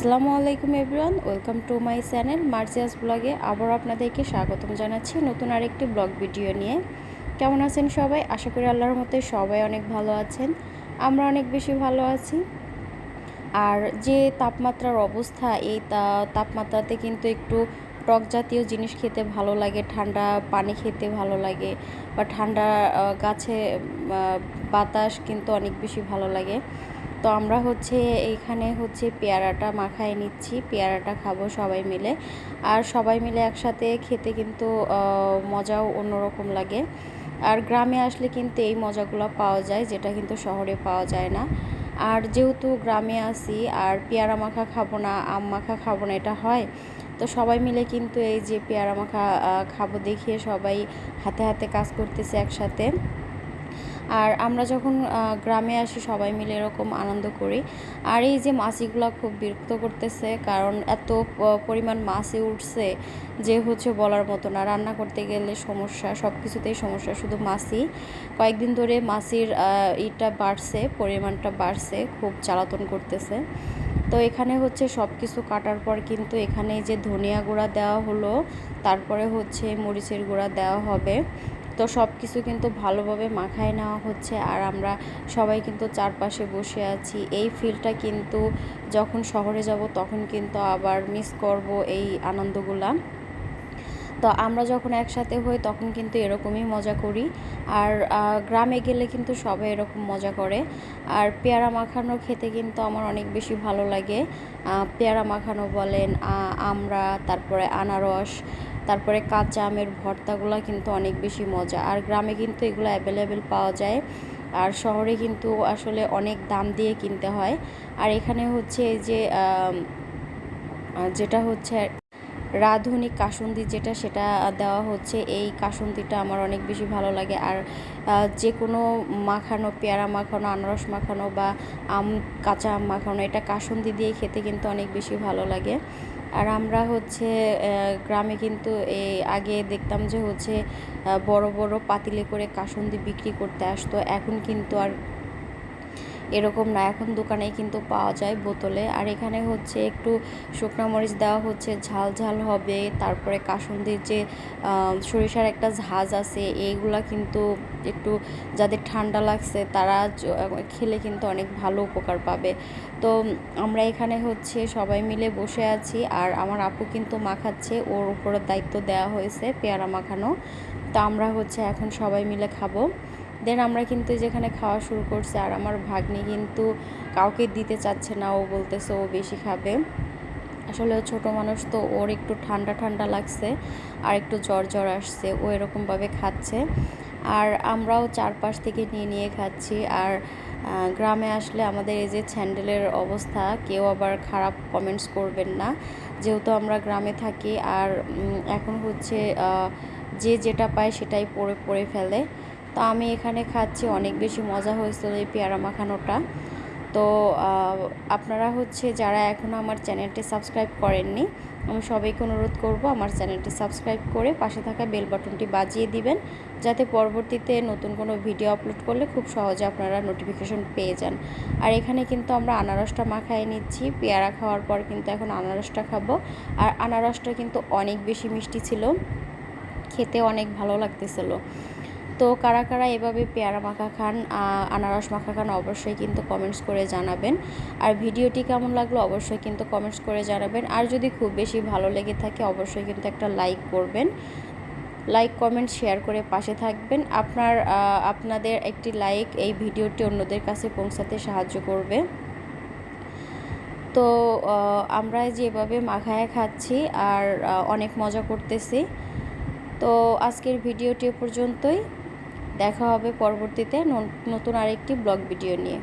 আসসালামু আলাইকুম everyone, welcome to my channel Marzia's ব্লগে। আবার আপনাদেরকে স্বাগতম জানাচ্ছি নতুন আরেকটি ব্লগ ভিডিও নিয়ে। কেমন আছেন সবাই? আশা করি আল্লাহর মতে সবাই অনেক ভালো আছেন। আমরা অনেক বেশি ভালো আছি। আর যে তাপমাত্রার অবস্থা, এই তাপমাত্রাতে কিন্তু একটু টক জাতীয় জিনিস খেতে ভালো লাগে, ঠান্ডা পানি খেতে ভালো লাগে, বা ঠান্ডা গাছে বাতাস কিন্তু অনেক বেশি ভালো লাগে। তো আমরা এইখানে পেয়ারাটা মাখায় নিচ্ছি, পেয়ারাটা খাবো সবাই মিলে। আর সবাই মিলে একসাথে খেতে কিন্তু মজাও অন্যরকম লাগে। আর গ্রামে আসলে কিন্তু এই মজাগুলো পাওয়া যায়, যেটা কিন্তু শহরে পাওয়া যায় না। আর যেহেতু গ্রামে আসি, আর পেয়ারা মাখা খাবো না, আম মাখা খাবো না, এটা হয়। তো সবাই মিলে কিন্তু এই যে পেয়ারা মাখা খাবো দেখিয়ে সবাই হাতে হাতে কাজ করতেছে একসাথে। আর আমরা যখন গ্রামে আসি সবাই মিলে এরকম আনন্দ করি। আর এই যে মাছিগুলো খুব বিরক্ত করতেছে, কারণ এত পরিমাণ মাছি উঠছে যে বলার মতো না। রান্না করতে গেলে সমস্যা, সব কিছুতেই সমস্যা, শুধু মাছি। কয়েকদিন ধরে মাছির বাড়ছে, পরিমাণটা বাড়ছে, খুব জ্বালাতন করতেছে। তো এখানে সব কিছু কাটার পর কিন্তু এখানে যে ধনিয়া গুঁড়া দেওয়া হলো, তারপরে মরিচের গুঁড়া দেওয়া হবে। তো সব কিছু কিন্তু ভালোভাবে মাখায় নেওয়া হচ্ছে। আর আমরা সবাই কিন্তু চারপাশে বসে আছি। এই ফিলটা কিন্তু যখন শহরে যাব তখন কিন্তু আবার মিস করব এই আনন্দগুলা। তো আমরা যখন একসাথে হই তখন কিন্তু এরকমই মজা করি। আর গ্রামে গেলে কিন্তু সবাই এরকম মজা করে। আর পেয়ারা মাখানো খেতে কিন্তু আমার অনেক বেশি ভালো লাগে। পেয়ারা মাখানো বলেন, আমরা, তারপরে আনারস, তারপরে কাঁচা আমের ভর্তাগুলো কিন্তু অনেক বেশি মজা। আর গ্রামে কিন্তু এগুলো অ্যাভেলেবেল পাওয়া যায়, আর শহরে কিন্তু আসলে অনেক দাম দিয়ে কিনতে হয়। আর এখানে এই যে যেটা রাঁধুনি কাসুন্দি, সেটা দেওয়া হচ্ছে। এই কাসুন্দিটা আমার অনেক বেশি ভালো লাগে। আর যে কোনো মাখানো, পেয়ারা মাখানো, আনারস মাখানো, বা কাঁচা আম মাখানো, এটা কাসুন্দি দিয়ে খেতে কিন্তু অনেক বেশি ভালো লাগে। আর আমরা গ্রামে কিন্তু আগে দেখতাম যে বড় বড় পাতিলে করে কাসুন্দি বিক্রি করতে আসতো। এখন কিন্তু আর এরকম না, এখন দোকানেই কিন্তু পাওয়া যায় বোতলে। আর এখানে একটু শুকনো মরিচ দেওয়া হচ্ছে, ঝাল ঝাল হবে। তারপরে কাসুন্দির যে সরিষার একটা ঝাঁজ আছে, এইগুলা কিন্তু একটু যাদের ঠান্ডা লাগছে তারা খেলে কিন্তু অনেক ভালো উপকার পাবে। তো আমরা এখানে সবাই মিলে বসে আছি। আর আমার আপু কিন্তু মাখাচ্ছে, ওর উপরে দায়িত্ব দেওয়া হয়েছে পেয়ারা মাখানো। তো আমরা এখন সবাই মিলে খাবো। দেন আমরা কিন্তু যেখানে খাওয়া শুরু করছি। আর আমার ভাগ্নি কিন্তু কাউকে দিতে চাচ্ছে না, ও বলতেছে ও বেশি খাবে। আসলে ছোট মানুষ তো, ওর একটু ঠান্ডা ঠান্ডা লাগছে আর একটু জ্বর জ্বর আসছে, ও এরকমভাবে খাচ্ছে। আর আমরাও চারপাশ থেকে নিয়ে নিয়ে খাচ্ছি। আর গ্রামে আসলে আমাদের এই যে স্যান্ডেলের অবস্থা, কেউ আবার খারাপ কমেন্টস করবেন না, যেহেতু আমরা গ্রামে থাকি। আর এখন যে যেটা পায় সেটাই পরে পরে ফেলে। তো আমি এখানে খাচ্ছি, অনেক বেশি মজা হয়েছিল এই পেয়ারা মাখানোটা। তো আপনারা যারা এখনও আমার চ্যানেলটি সাবস্ক্রাইব করেননি, আমি সবাইকে অনুরোধ করব আমার চ্যানেলটি সাবস্ক্রাইব করে পাশে থাকা বেল বাটনটি বাজিয়ে দিবেন, যাতে পরবর্তীতে নতুন কোনো ভিডিও আপলোড করলে খুব সহজে আপনারা নোটিফিকেশন পেয়ে যান। আর এখানে কিন্তু আমরা আনারসটা মাখায় নিচ্ছি। পেয়ারা খাওয়ার পর কিন্তু এখন আনারসটা খাবো। আর আনারসটা কিন্তু অনেক বেশি মিষ্টি ছিল, খেতে অনেক ভালো লাগতেছিল। তো কারা কারা এভাবে পেয়ারা মাখা খান, আনারস মাখা খান, অবশ্যই কিন্তু কমেন্টস করে জানাবেন। আর ভিডিওটি কেমন লাগলো অবশ্যই কিন্তু কমেন্টস করে জানাবেন। আর যদি খুব বেশি ভালো লেগে থাকে অবশ্যই কিন্তু একটা লাইক করবেন। লাইক, কমেন্ট, শেয়ার করে পাশে থাকবেন। আপনাদের একটি লাইক এই ভিডিওটি অন্যদের কাছে পৌঁছাতে সাহায্য করবে। তো আমরা যেভাবে মাখায় খাচ্ছি আর অনেক মজা করতেছি। তো আজকের ভিডিওটি পর্যন্তই। দেখা হবে পরবর্তীতে নতুন আরেকটি ব্লগ ভিডিও নিয়ে।